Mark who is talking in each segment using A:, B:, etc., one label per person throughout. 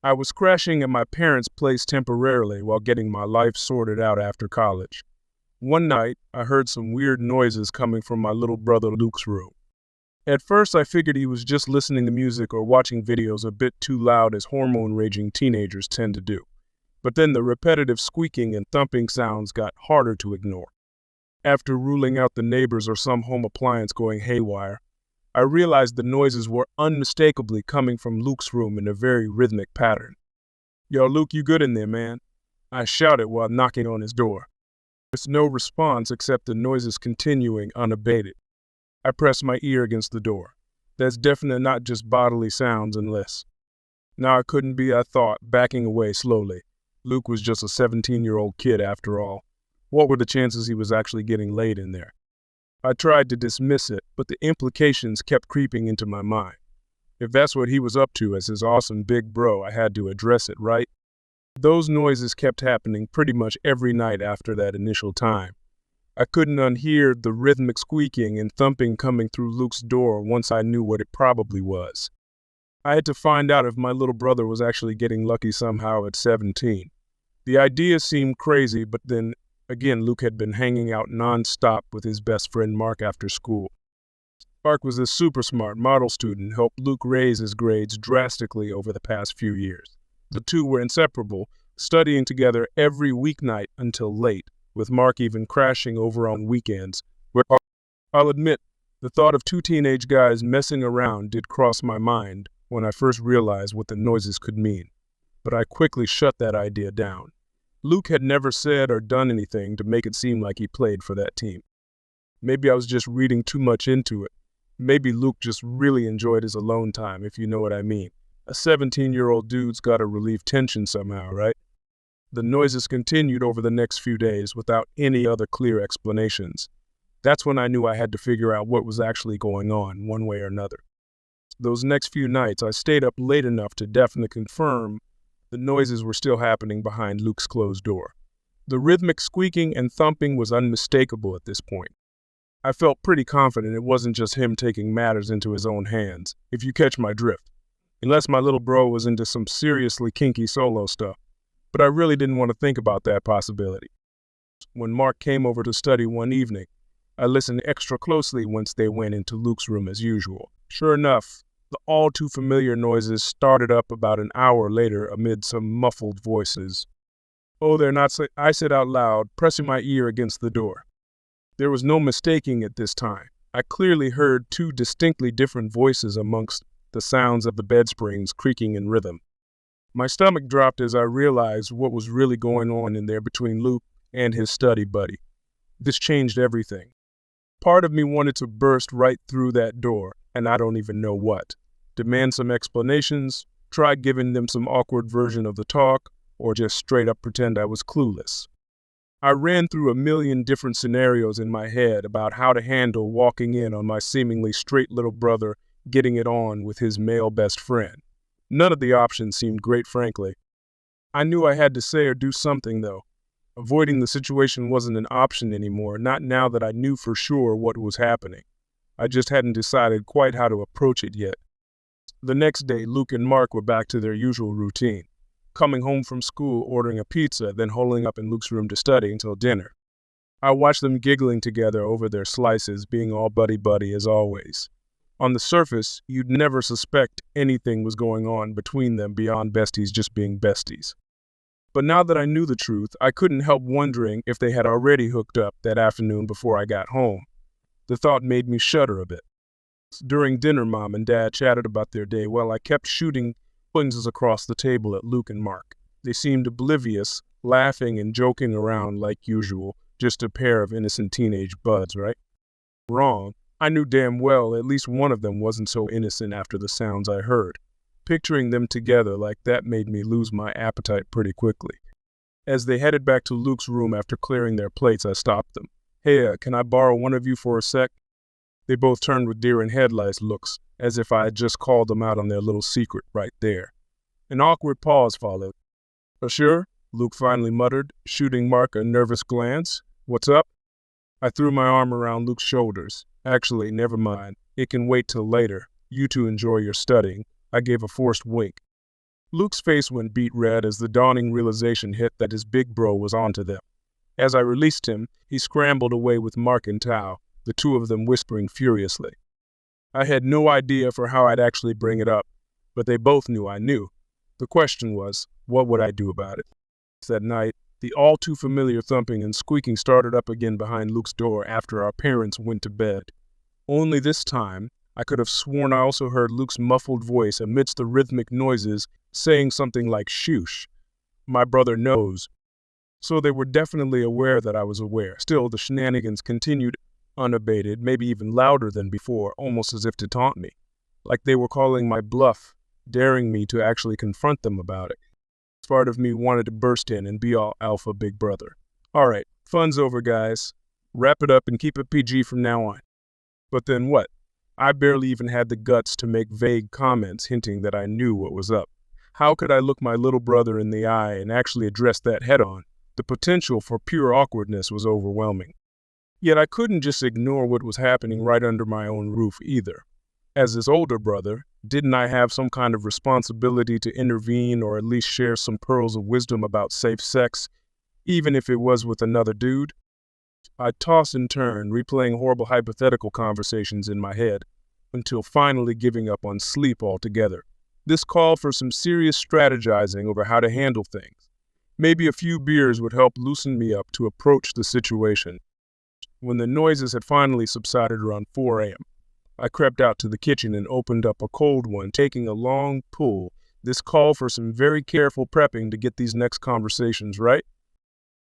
A: I was crashing at my parents' place temporarily while getting my life sorted out after college. One night, I heard some weird noises coming from my little brother Luke's room. At first, I figured he was just listening to music or watching videos a bit too loud as hormone-raging teenagers tend to do. But then the repetitive squeaking and thumping sounds got harder to ignore. After ruling out the neighbors or some home appliance going haywire, I realized the noises were unmistakably coming from Luke's room in a very rhythmic pattern. "Yo, Luke, you good in there, man?" I shouted while knocking on his door. There's no response except the noises continuing unabated. I pressed my ear against the door. That's definitely not just bodily sounds unless. Now I couldn't be, I thought, backing away slowly. Luke was just a 17-year-old kid after all. What were the chances he was actually getting laid in there? I tried to dismiss it, but the implications kept creeping into my mind. If that's what he was up to as his awesome big bro, I had to address it, right? Those noises kept happening pretty much every night after that initial time. I couldn't unhear the rhythmic squeaking and thumping coming through Luke's door once I knew what it probably was. I had to find out if my little brother was actually getting lucky somehow at 17. The idea seemed crazy, but then again, Luke had been hanging out non-stop with his best friend Mark after school. Mark was a super smart model student, helped Luke raise his grades drastically over the past few years. The two were inseparable, studying together every weeknight until late, with Mark even crashing over on weekends, where I'll admit, the thought of two teenage guys messing around did cross my mind when I first realized what the noises could mean. But I quickly shut that idea down. Luke had never said or done anything to make it seem like he played for that team. Maybe I was just reading too much into it. Maybe Luke just really enjoyed his alone time, if you know what I mean. A 17-year-old dude's gotta relieve tension somehow, right? The noises continued over the next few days without any other clear explanations. That's when I knew I had to figure out what was actually going on, one way or another. Those next few nights, I stayed up late enough to definitely confirm the noises were still happening behind Luke's closed door. The rhythmic squeaking and thumping was unmistakable at this point. I felt pretty confident it wasn't just him taking matters into his own hands, if you catch my drift. Unless my little bro was into some seriously kinky solo stuff. But I really didn't want to think about that possibility. When Mark came over to study one evening, I listened extra closely once they went into Luke's room as usual. Sure enough, the all-too-familiar noises started up about an hour later amid some muffled voices. "Oh, they're not," I said out loud, pressing my ear against the door. There was no mistaking it this time. I clearly heard two distinctly different voices amongst the sounds of the bed springs creaking in rhythm. My stomach dropped as I realized what was really going on in there between Luke and his study buddy. This changed everything. Part of me wanted to burst right through that door, and I don't even know what. Demand some explanations, try giving them some awkward version of the talk, or just straight up pretend I was clueless. I ran through a million different scenarios in my head about how to handle walking in on my seemingly straight little brother getting it on with his male best friend. None of the options seemed great, frankly. I knew I had to say or do something, though. Avoiding the situation wasn't an option anymore, not now that I knew for sure what was happening. I just hadn't decided quite how to approach it yet. The next day, Luke and Mark were back to their usual routine, coming home from school, ordering a pizza, then holing up in Luke's room to study until dinner. I watched them giggling together over their slices, being all buddy-buddy as always. On the surface, you'd never suspect anything was going on between them beyond besties just being besties. But now that I knew the truth, I couldn't help wondering if they had already hooked up that afternoon before I got home. The thought made me shudder a bit. During dinner, Mom and Dad chatted about their day while I kept shooting glances across the table at Luke and Mark. They seemed oblivious, laughing and joking around like usual, just a pair of innocent teenage buds, right? Wrong. I knew damn well at least one of them wasn't so innocent after the sounds I heard. Picturing them together like that made me lose my appetite pretty quickly. As they headed back to Luke's room after clearing their plates, I stopped them. "Hey, can I borrow one of you for a sec?" They both turned with deer-in-headlights looks, as if I had just called them out on their little secret right there. An awkward pause followed. "Sure," Luke finally muttered, shooting Mark a nervous glance. "What's up?" I threw my arm around Luke's shoulders. "Actually, never mind. It can wait till later. You two enjoy your studying." I gave a forced wink. Luke's face went beet red as the dawning realization hit that his big bro was onto them. As I released him, he scrambled away with Mark and Tao, the two of them whispering furiously. I had no idea for how I'd actually bring it up, but they both knew I knew. The question was, what would I do about it? That night, the all-too-familiar thumping and squeaking started up again behind Luke's door after our parents went to bed. Only this time, I could have sworn I also heard Luke's muffled voice amidst the rhythmic noises saying something like shoosh. My brother knows. So they were definitely aware that I was aware. Still, the shenanigans continued unabated, maybe even louder than before, almost as if to taunt me. Like they were calling my bluff, daring me to actually confront them about it. Part of me wanted to burst in and be all alpha big brother. All right, fun's over, guys. Wrap it up and keep it PG from now on. But then what? I barely even had the guts to make vague comments hinting that I knew what was up. How could I look my little brother in the eye and actually address that head on? The potential for pure awkwardness was overwhelming. Yet I couldn't just ignore what was happening right under my own roof either. As his older brother, didn't I have some kind of responsibility to intervene or at least share some pearls of wisdom about safe sex, even if it was with another dude? I tossed and turned, replaying horrible hypothetical conversations in my head, until finally giving up on sleep altogether. This called for some serious strategizing over how to handle things. Maybe a few beers would help loosen me up to approach the situation. When the noises had finally subsided around 4 a.m., I crept out to the kitchen and opened up a cold one, taking a long pull. This called for some very careful prepping to get these next conversations right.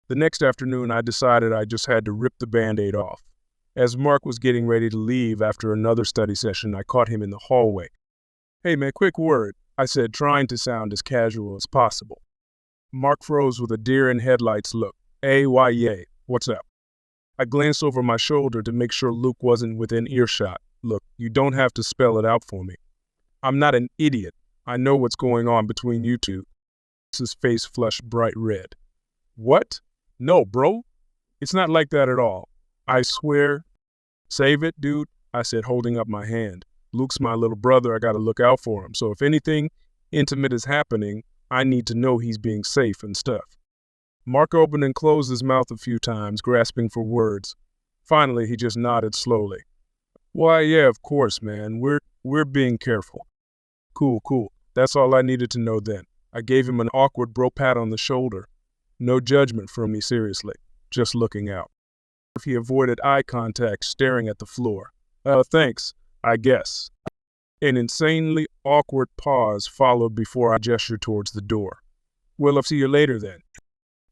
A: The next afternoon, I decided I just had to rip the Band-Aid off. As Mark was getting ready to leave after another study session, I caught him in the hallway. Hey man, quick word, I said, trying to sound as casual as possible. Mark froze with a deer in headlights look. Why yay, what's up? I glanced over my shoulder to make sure Luke wasn't within earshot. Look, you don't have to spell it out for me. I'm not an idiot. I know what's going on between you two. His face flushed bright red. What? No, bro. It's not like that at all. I swear. Save it, dude, I said, holding up my hand. Luke's my little brother. I gotta look out for him. So if anything intimate is happening, I need to know he's being safe and stuff. Mark opened and closed his mouth a few times, grasping for words. Finally, he just nodded slowly. Why, yeah, of course, man. We're being careful. Cool. That's all I needed to know then. I gave him an awkward bro pat on the shoulder. No judgment from me, seriously. Just looking out. He avoided eye contact, staring at the floor. Thanks, I guess. An insanely awkward pause followed before I gestured towards the door. Well, I'll see you later then.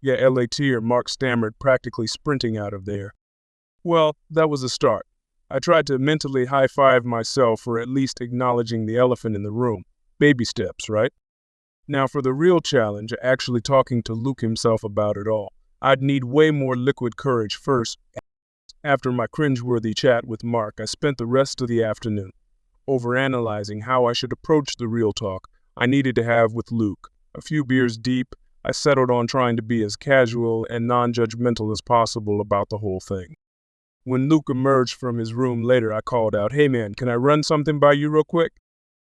A: Yeah, later, Mark stammered, practically sprinting out of there. Well, that was a start. I tried to mentally high-five myself for at least acknowledging the elephant in the room. Baby steps, right? Now for the real challenge, actually talking to Luke himself about it all. I'd need way more liquid courage first. After my cringeworthy chat with Mark, I spent the rest of the afternoon overanalyzing how I should approach the real talk I needed to have with Luke. A few beers deep, I settled on trying to be as casual and non-judgmental as possible about the whole thing. When Luke emerged from his room later, I called out, "Hey man, can I run something by you real quick?"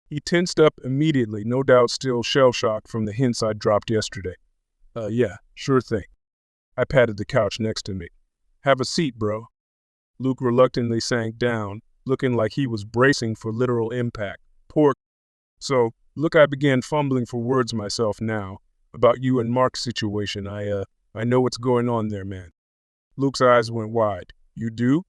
A: He tensed up immediately, no doubt still shell-shocked from the hints I dropped yesterday. Yeah, sure thing. I patted the couch next to me. Have a seat, bro. Luke reluctantly sank down, looking like he was bracing for literal impact. So, look, I began fumbling for words myself now. About you and Mark's situation, I know what's going on there, man. Luke's eyes went wide. You do?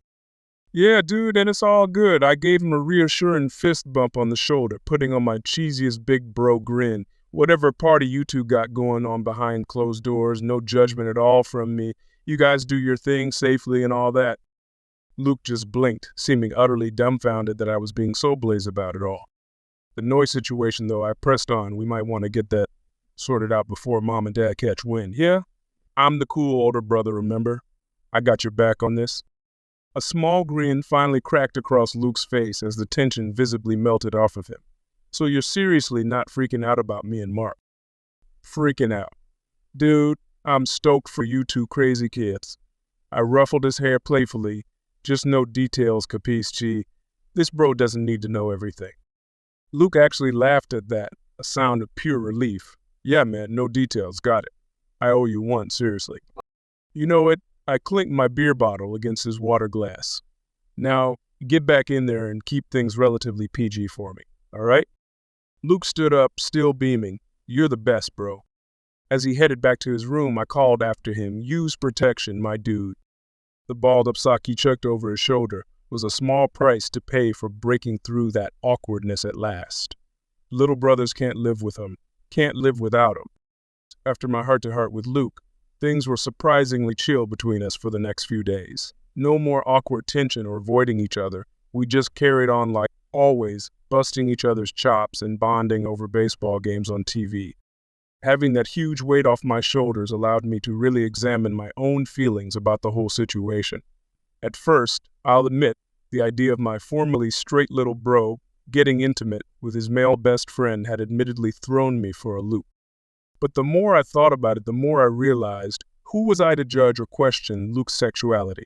A: Yeah, dude, and it's all good. I gave him a reassuring fist bump on the shoulder, putting on my cheesiest big bro grin. Whatever party you two got going on behind closed doors, no judgment at all from me. You guys do your thing safely and all that. Luke just blinked, seeming utterly dumbfounded that I was being so blaze about it all. The noise situation, though, I pressed on. We might want to get that sorted out before Mom and Dad catch wind. Yeah? I'm the cool older brother, remember? I got your back on this. A small grin finally cracked across Luke's face as the tension visibly melted off of him. So you're seriously not freaking out about me and Mark? Freaking out. Dude, I'm stoked for you two crazy kids. I ruffled his hair playfully. Just no details, capisce? This bro doesn't need to know everything. Luke actually laughed at that, a sound of pure relief. Yeah, man, no details, got it. I owe you one, seriously. You know it, I clinked my beer bottle against his water glass. Now, get back in there and keep things relatively PG for me, all right? Luke stood up, still beaming. You're the best, bro. As he headed back to his room, I called after him, use protection, my dude. The balled-up sock he chucked over his shoulder was a small price to pay for breaking through that awkwardness at last. Little brothers can't live with him, can't live without him. After my heart-to-heart with Luke, things were surprisingly chill between us for the next few days. No more awkward tension or avoiding each other. We just carried on like always, busting each other's chops and bonding over baseball games on TV. Having that huge weight off my shoulders allowed me to really examine my own feelings about the whole situation. At first, I'll admit, the idea of my formerly straight little bro getting intimate with his male best friend had admittedly thrown me for a loop. But the more I thought about it, the more I realized, who was I to judge or question Luke's sexuality?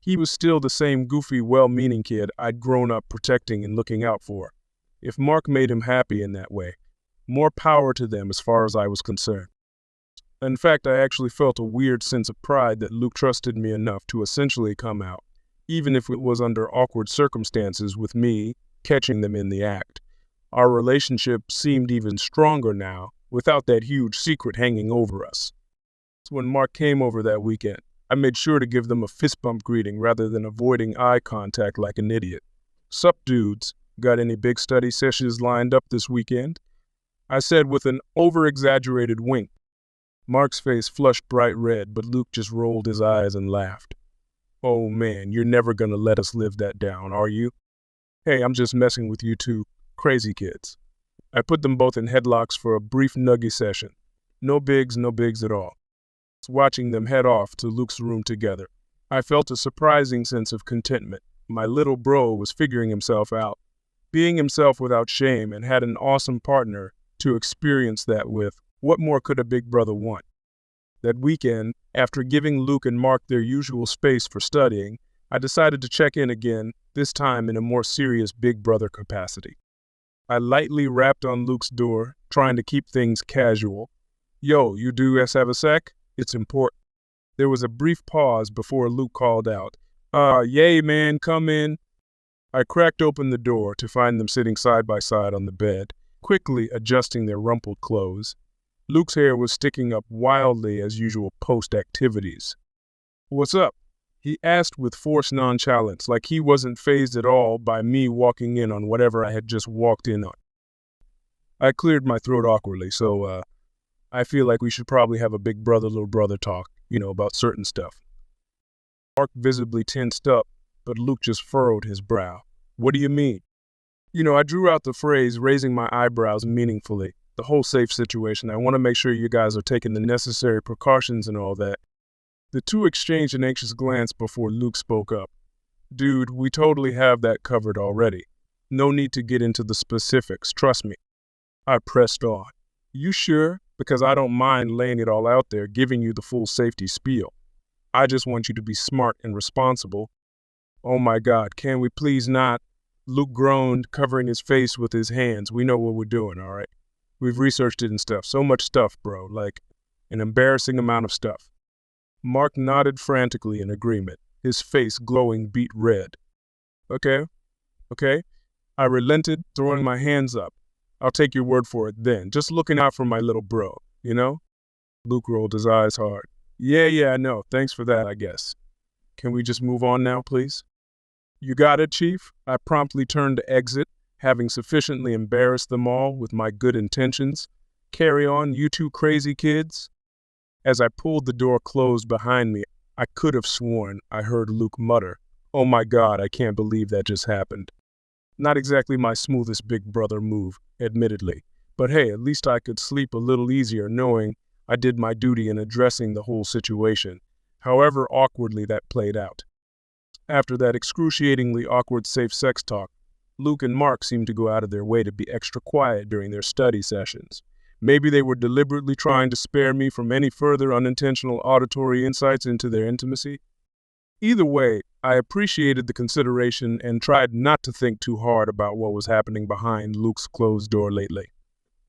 A: He was still the same goofy, well-meaning kid I'd grown up protecting and looking out for. If Mark made him happy in that way, more power to them as far as I was concerned. In fact, I actually felt a weird sense of pride that Luke trusted me enough to essentially come out, even if it was under awkward circumstances with me catching them in the act. Our relationship seemed even stronger now, without that huge secret hanging over us. When Mark came over that weekend, I made sure to give them a fist bump greeting rather than avoiding eye contact like an idiot. Sup, dudes? Got any big study sessions lined up this weekend? I said with an over-exaggerated wink. Mark's face flushed bright red, but Luke just rolled his eyes and laughed. Oh man, you're never gonna let us live that down, are you? Hey, I'm just messing with you two crazy kids. I put them both in headlocks for a brief nuggy session. No bigs at all. Watching them head off to Luke's room together, I felt a surprising sense of contentment. My little bro was figuring himself out, being himself without shame, and had an awesome partner to experience that with. What more could a big brother want? That weekend, after giving Luke and Mark their usual space for studying, I decided to check in again, this time in a more serious big brother capacity. I lightly rapped on Luke's door, trying to keep things casual. Yo, you dudes have a sec? It's important. There was a brief pause before Luke called out, yay man, come in. I cracked open the door to find them sitting side by side on the bed, quickly adjusting their rumpled clothes. Luke's hair was sticking up wildly as usual post-activities. What's up? He asked with forced nonchalance, like he wasn't fazed at all by me walking in on whatever I had just walked in on. I cleared my throat awkwardly, so I feel like we should probably have a big brother, little brother talk, about certain stuff. Mark visibly tensed up, but Luke just furrowed his brow. What do you mean? I drew out the phrase, raising my eyebrows meaningfully. The whole safe situation. I want to make sure you guys are taking the necessary precautions and all that. The two exchanged an anxious glance before Luke spoke up. Dude, we totally have that covered already. No need to get into the specifics, trust me. I pressed on. You sure? Because I don't mind laying it all out there, giving you the full safety spiel. I just want you to be smart and responsible. Oh my God, can we please not? Luke groaned, covering his face with his hands. We know what we're doing, all right? We've researched it and stuff. So much stuff, bro. Like, an embarrassing amount of stuff. Mark nodded frantically in agreement, his face glowing beet red. Okay. I relented, throwing my hands up. I'll take your word for it then. Just looking out for my little bro, Luke rolled his eyes hard. Yeah, I know. Thanks for that, I guess. Can we just move on now, please? You got it, Chief. I promptly turned to exit, having sufficiently embarrassed them all with my good intentions. Carry on, you two crazy kids. As I pulled the door closed behind me, I could have sworn I heard Luke mutter, "Oh my God, I can't believe that just happened." Not exactly my smoothest big brother move, admittedly, but hey, at least I could sleep a little easier knowing I did my duty in addressing the whole situation, however awkwardly that played out. After that excruciatingly awkward safe sex talk, Luke and Mark seemed to go out of their way to be extra quiet during their study sessions. Maybe they were deliberately trying to spare me from any further unintentional auditory insights into their intimacy. Either way, I appreciated the consideration and tried not to think too hard about what was happening behind Luke's closed door lately.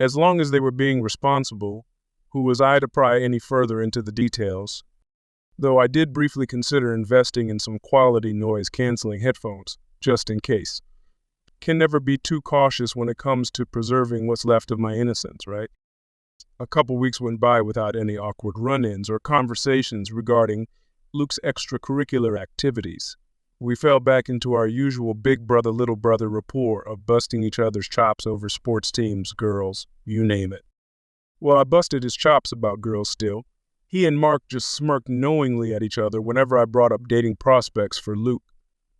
A: As long as they were being responsible, who was I to pry any further into the details? Though I did briefly consider investing in some quality noise-canceling headphones, just in case. Can never be too cautious when it comes to preserving what's left of my innocence, right? A couple weeks went by without any awkward run-ins or conversations regarding Luke's extracurricular activities. We fell back into our usual big brother, little brother rapport of busting each other's chops over sports teams, girls, you name it. Well, I busted his chops about girls still. He and Mark just smirked knowingly at each other whenever I brought up dating prospects for Luke.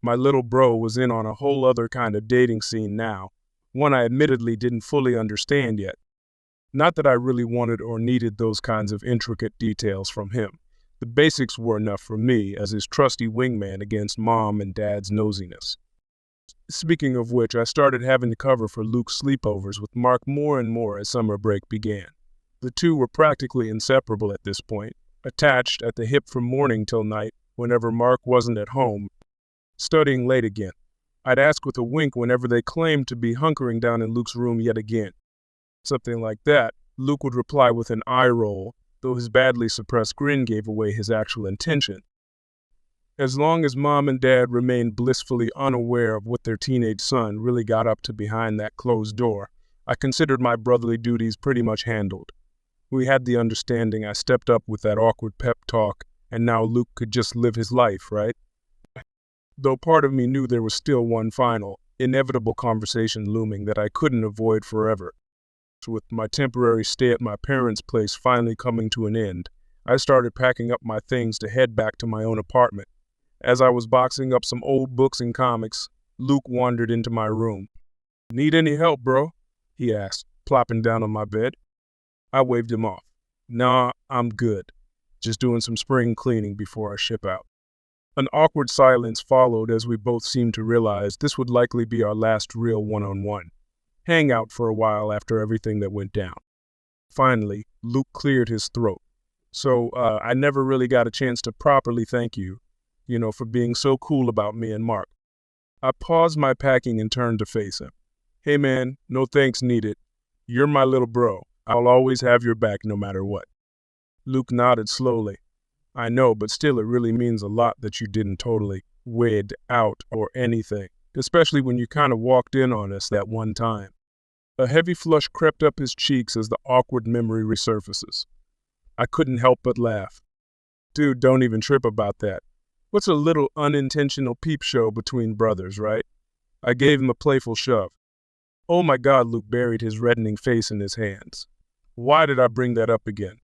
A: My little bro was in on a whole other kind of dating scene now, one I admittedly didn't fully understand yet. Not that I really wanted or needed those kinds of intricate details from him. The basics were enough for me as his trusty wingman against mom and dad's nosiness. Speaking of which, I started having to cover for Luke's sleepovers with Mark more and more as summer break began. The two were practically inseparable at this point, attached at the hip from morning till night whenever Mark wasn't at home, studying late again. I'd ask with a wink whenever they claimed to be hunkering down in Luke's room yet again. Something like that, Luke would reply with an eye roll, though his badly suppressed grin gave away his actual intention. As long as mom and dad remained blissfully unaware of what their teenage son really got up to behind that closed door, I considered my brotherly duties pretty much handled. We had the understanding I stepped up with that awkward pep talk, and now Luke could just live his life, right? Though part of me knew there was still one final, inevitable conversation looming that I couldn't avoid forever. With my temporary stay at my parents' place finally coming to an end, I started packing up my things to head back to my own apartment. As I was boxing up some old books and comics, Luke wandered into my room. "Need any help, bro?" he asked, plopping down on my bed. I waved him off. "Nah, I'm good. Just doing some spring cleaning before I ship out." An awkward silence followed as we both seemed to realize this would likely be our last real one-on-one hangout for a while after everything that went down. Finally, Luke cleared his throat. "So, I never really got a chance to properly thank you, for being so cool about me and Mark." I paused my packing and turned to face him. "Hey man, no thanks needed. You're my little bro. I'll always have your back no matter what." Luke nodded slowly. "I know, but still it really means a lot that you didn't totally wade out or anything, especially when you kind of walked in on us that one time." A heavy flush crept up his cheeks as the awkward memory resurfaces. I couldn't help but laugh. "Dude, don't even trip about that. What's a little unintentional peep show between brothers, right?" I gave him a playful shove. "Oh my God," Luke buried his reddening face in his hands. "Why did I bring that up again?"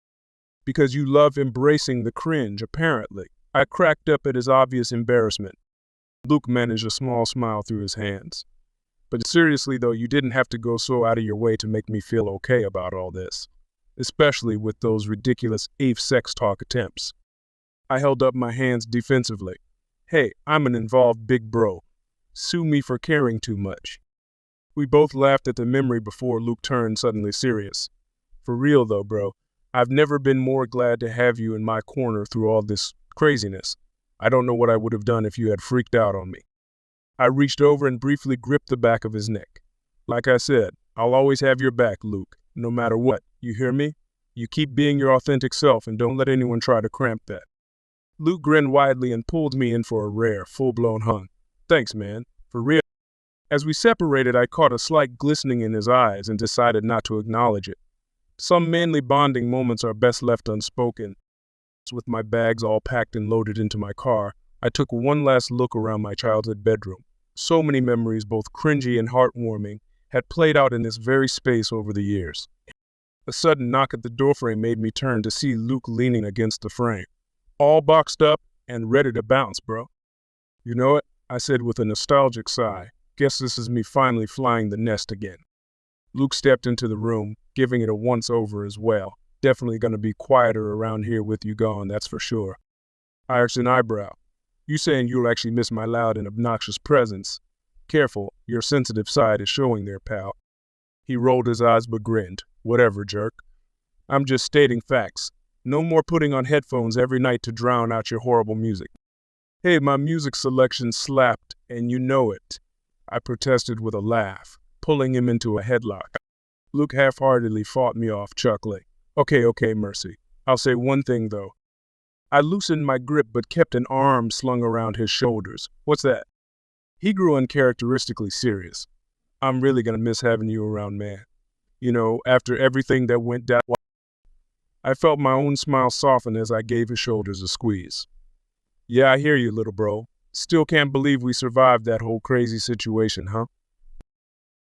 A: "Because you love embracing the cringe, apparently." I cracked up at his obvious embarrassment. Luke managed a small smile through his hands. "But seriously though, you didn't have to go so out of your way to make me feel okay about all this. Especially with those ridiculous AIF sex talk attempts." I held up my hands defensively. "Hey, I'm an involved big bro. Sue me for caring too much." We both laughed at the memory before Luke turned suddenly serious. "For real though, bro, I've never been more glad to have you in my corner through all this craziness. I don't know what I would have done if you had freaked out on me." I reached over and briefly gripped the back of his neck. "Like I said, I'll always have your back, Luke, no matter what. You hear me? You keep being your authentic self and don't let anyone try to cramp that." Luke grinned widely and pulled me in for a rare, full-blown hug. "Thanks, man. For real." As we separated, I caught a slight glistening in his eyes and decided not to acknowledge it. Some manly bonding moments are best left unspoken. With my bags all packed and loaded into my car, I took one last look around my childhood bedroom. So many memories, both cringy and heartwarming, had played out in this very space over the years. A sudden knock at the doorframe made me turn to see Luke leaning against the frame, all boxed up and ready to bounce, bro. "You know it," I said with a nostalgic sigh. "Guess this is me finally flying the nest again." Luke stepped into the room, giving it a once-over as well. "Definitely gonna be quieter around here with you gone, that's for sure." I arched an eyebrow. "You saying you'll actually miss my loud and obnoxious presence? Careful, your sensitive side is showing there, pal." He rolled his eyes but grinned. "Whatever, jerk. I'm just stating facts. No more putting on headphones every night to drown out your horrible music." "Hey, my music selection slapped, and you know it," I protested with a laugh, pulling him into a headlock. Luke half-heartedly fought me off, chuckling. Okay, Mercy. I'll say one thing, though. I loosened my grip but kept an arm slung around his shoulders. What's that? He grew uncharacteristically serious. I'm really gonna miss having you around, man. You know, after everything that went down. I felt my own smile soften as I gave his shoulders a squeeze. Yeah, I hear you, little bro. Still can't believe we survived that whole crazy situation, huh?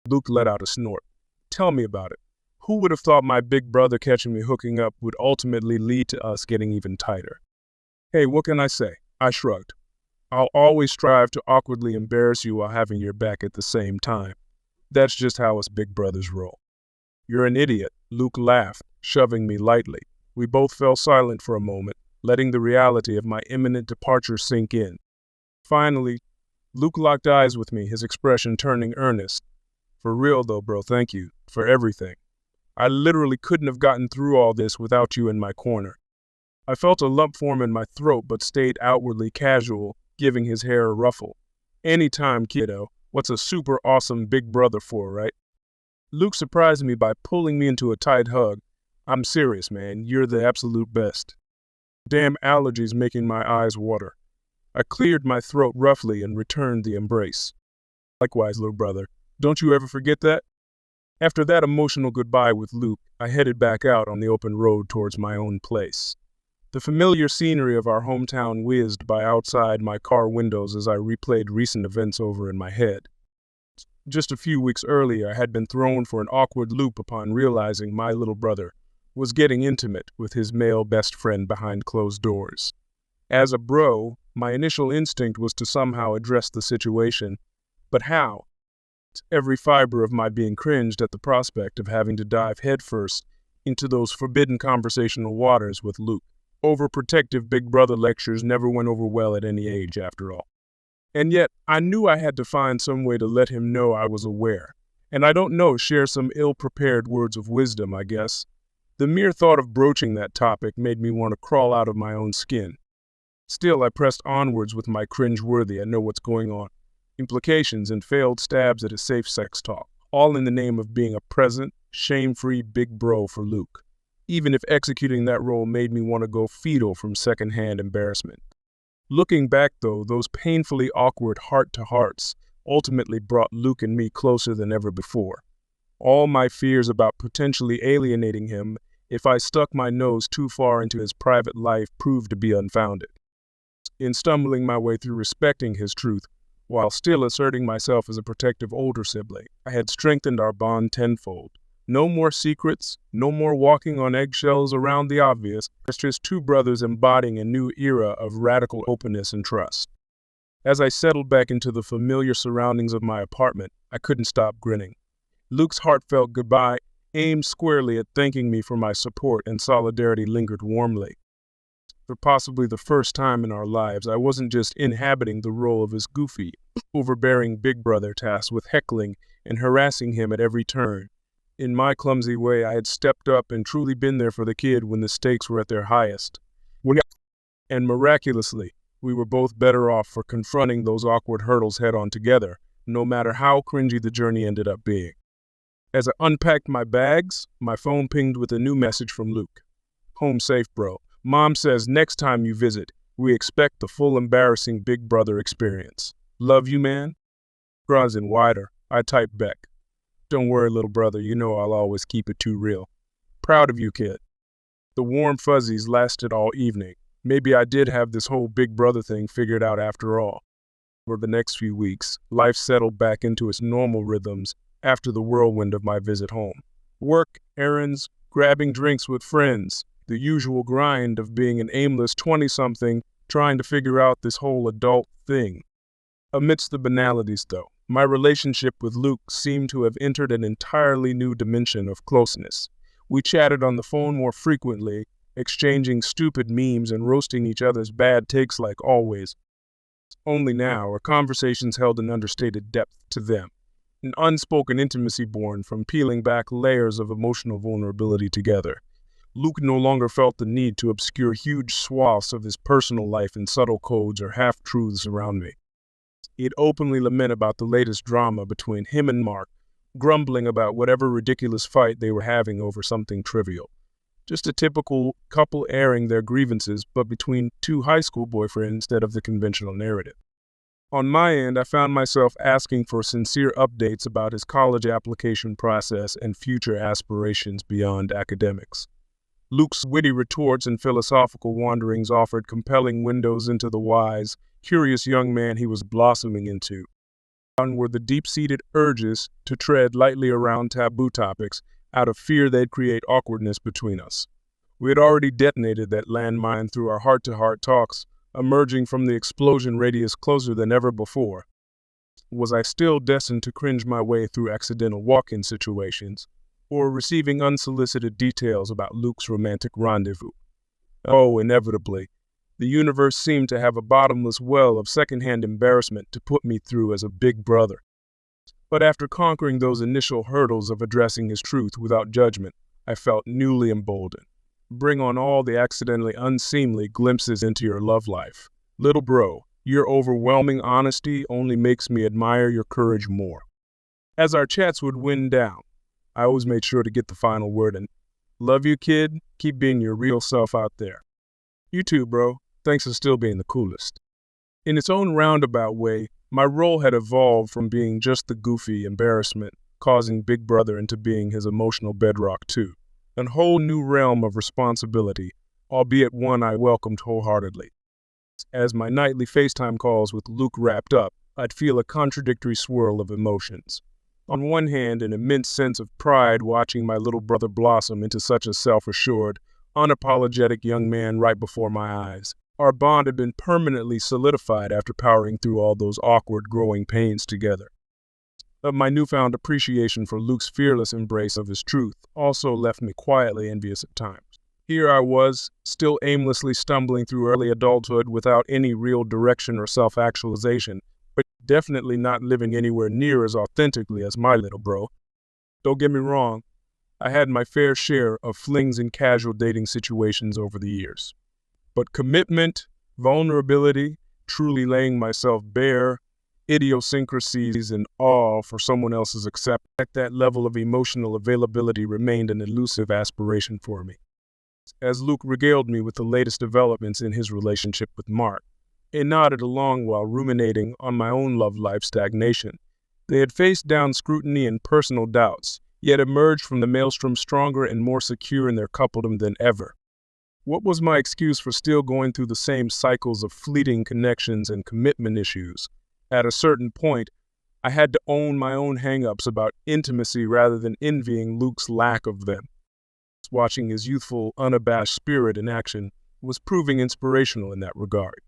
A: Luke let out a snort. Tell me about it. Who would have thought my big brother catching me hooking up would ultimately lead to us getting even tighter? Hey, what can I say? I shrugged. I'll always strive to awkwardly embarrass you while having your back at the same time. That's just how us big brothers roll. You're an idiot, Luke laughed, shoving me lightly. We both fell silent for a moment, letting the reality of my imminent departure sink in. Finally, Luke locked eyes with me, his expression turning earnest. For real though, bro, thank you for everything. I literally couldn't have gotten through all this without you in my corner. I felt a lump form in my throat but stayed outwardly casual, giving his hair a ruffle. Anytime, kiddo. What's a super awesome big brother for, right? Luke surprised me by pulling me into a tight hug. I'm serious, man. You're the absolute best. Damn allergies making my eyes water. I cleared my throat roughly and returned the embrace. Likewise, little brother. Don't you ever forget that? After that emotional goodbye with Luke, I headed back out on the open road towards my own place. The familiar scenery of our hometown whizzed by outside my car windows as I replayed recent events over in my head. Just a few weeks earlier, I had been thrown for an awkward loop upon realizing my little brother was getting intimate with his male best friend behind closed doors. As a bro, my initial instinct was to somehow address the situation, but how? Every fiber of my being cringed at the prospect of having to dive headfirst into those forbidden conversational waters with Luke. Overprotective big brother lectures never went over well at any age, after all. And yet, I knew I had to find some way to let him know I was aware. And I don't know, share some ill-prepared words of wisdom, I guess. The mere thought of broaching that topic made me want to crawl out of my own skin. Still, I pressed onwards with my cringe-worthy I know what's going on implications and failed stabs at a safe sex talk, all in the name of being a present, shame-free big bro for Luke. Even if executing that role made me want to go fetal from secondhand embarrassment. Looking back, though, those painfully awkward heart-to-hearts ultimately brought Luke and me closer than ever before. All my fears about potentially alienating him if I stuck my nose too far into his private life proved to be unfounded. In stumbling my way through respecting his truth, while still asserting myself as a protective older sibling, I had strengthened our bond tenfold. No more secrets, no more walking on eggshells around the obvious, just two brothers embodying a new era of radical openness and trust. As I settled back into the familiar surroundings of my apartment, I couldn't stop grinning. Luke's heartfelt goodbye, aimed squarely at thanking me for my support and solidarity, lingered warmly. For possibly the first time in our lives, I wasn't just inhabiting the role of his goofy, overbearing big brother tasked with heckling and harassing him at every turn. In my clumsy way, I had stepped up and truly been there for the kid when the stakes were at their highest. And miraculously, we were both better off for confronting those awkward hurdles head-on together, no matter how cringy the journey ended up being. As I unpacked my bags, my phone pinged with a new message from Luke. Home safe, bro. Mom says next time you visit, we expect the full embarrassing big brother experience. Love you, man. Grazing wider, I typed back. Don't worry, little brother, you know I'll always keep it too real. Proud of you, kid. The warm fuzzies lasted all evening. Maybe I did have this whole big brother thing figured out after all. For the next few weeks, life settled back into its normal rhythms after the whirlwind of my visit home. Work, errands, grabbing drinks with friends, the usual grind of being an aimless 20-something trying to figure out this whole adult thing. Amidst the banalities, though, my relationship with Luke seemed to have entered an entirely new dimension of closeness. We chatted on the phone more frequently, exchanging stupid memes and roasting each other's bad takes like always. Only now, our conversations held an understated depth to them, an unspoken intimacy born from peeling back layers of emotional vulnerability together. Luke no longer felt the need to obscure huge swaths of his personal life in subtle codes or half-truths around me. He'd openly lament about the latest drama between him and Mark, grumbling about whatever ridiculous fight they were having over something trivial. Just a typical couple airing their grievances, but between two high school boyfriends instead of the conventional narrative. On my end, I found myself asking for sincere updates about his college application process and future aspirations beyond academics. Luke's witty retorts and philosophical wanderings offered compelling windows into the wise, curious young man he was blossoming into. And were the deep-seated urges to tread lightly around taboo topics out of fear they'd create awkwardness between us. We had already detonated that landmine through our heart-to-heart talks, emerging from the explosion radius closer than ever before. Was I still destined to cringe my way through accidental walk-in situations, or receiving unsolicited details about Luke's romantic rendezvous? Oh, inevitably. The universe seemed to have a bottomless well of secondhand embarrassment to put me through as a big brother. But after conquering those initial hurdles of addressing his truth without judgment, I felt newly emboldened. Bring on all the accidentally unseemly glimpses into your love life. Little bro, your overwhelming honesty only makes me admire your courage more. As our chats would wind down, I always made sure to get the final word in. Love you, kid. Keep being your real self out there. You too, bro. Thanks for still being the coolest. In its own roundabout way, my role had evolved from being just the goofy embarrassment, causing Big Brother, into being his emotional bedrock too. A whole new realm of responsibility, albeit one I welcomed wholeheartedly. As my nightly FaceTime calls with Luke wrapped up, I'd feel a contradictory swirl of emotions. On one hand, an immense sense of pride watching my little brother blossom into such a self-assured, unapologetic young man right before my eyes. Our bond had been permanently solidified after powering through all those awkward growing pains together. But my newfound appreciation for Luke's fearless embrace of his truth also left me quietly envious at times. Here I was, still aimlessly stumbling through early adulthood without any real direction or self-actualization, but definitely not living anywhere near as authentically as my little bro. Don't get me wrong, I had my fair share of flings and casual dating situations over the years. But commitment, vulnerability, truly laying myself bare, idiosyncrasies and all for someone else's acceptance at that level of emotional availability remained an elusive aspiration for me. As Luke regaled me with the latest developments in his relationship with Mark, I nodded along while ruminating on my own love life stagnation. They had faced down scrutiny and personal doubts, yet emerged from the maelstrom stronger and more secure in their coupledom than ever. What was my excuse for still going through the same cycles of fleeting connections and commitment issues? At a certain point, I had to own my own hang-ups about intimacy rather than envying Luke's lack of them. Watching his youthful, unabashed spirit in action was proving inspirational in that regard.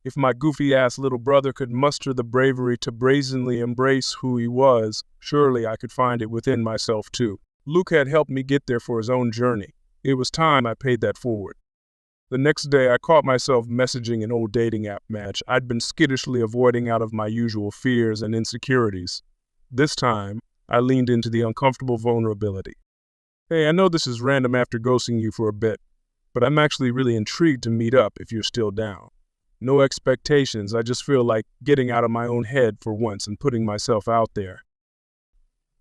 A: If my goofy-ass little brother could muster the bravery to brazenly embrace who he was, surely I could find it within myself too. Luke had helped me get there for his own journey. It was time I paid that forward. The next day, I caught myself messaging an old dating app match I'd been skittishly avoiding out of my usual fears and insecurities. This time, I leaned into the uncomfortable vulnerability. Hey, I know this is random after ghosting you for a bit, but I'm actually really intrigued to meet up if you're still down. No expectations, I just feel like getting out of my own head for once and putting myself out there.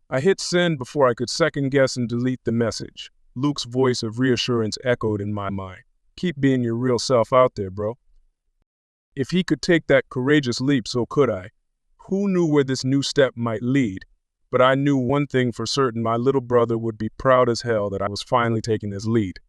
A: I hit send before I could second guess and delete the message. Luke's voice of reassurance echoed in my mind. Keep being your real self out there, bro. If he could take that courageous leap, so could I. Who knew where this new step might lead? But I knew one thing for certain, my little brother would be proud as hell that I was finally taking his lead.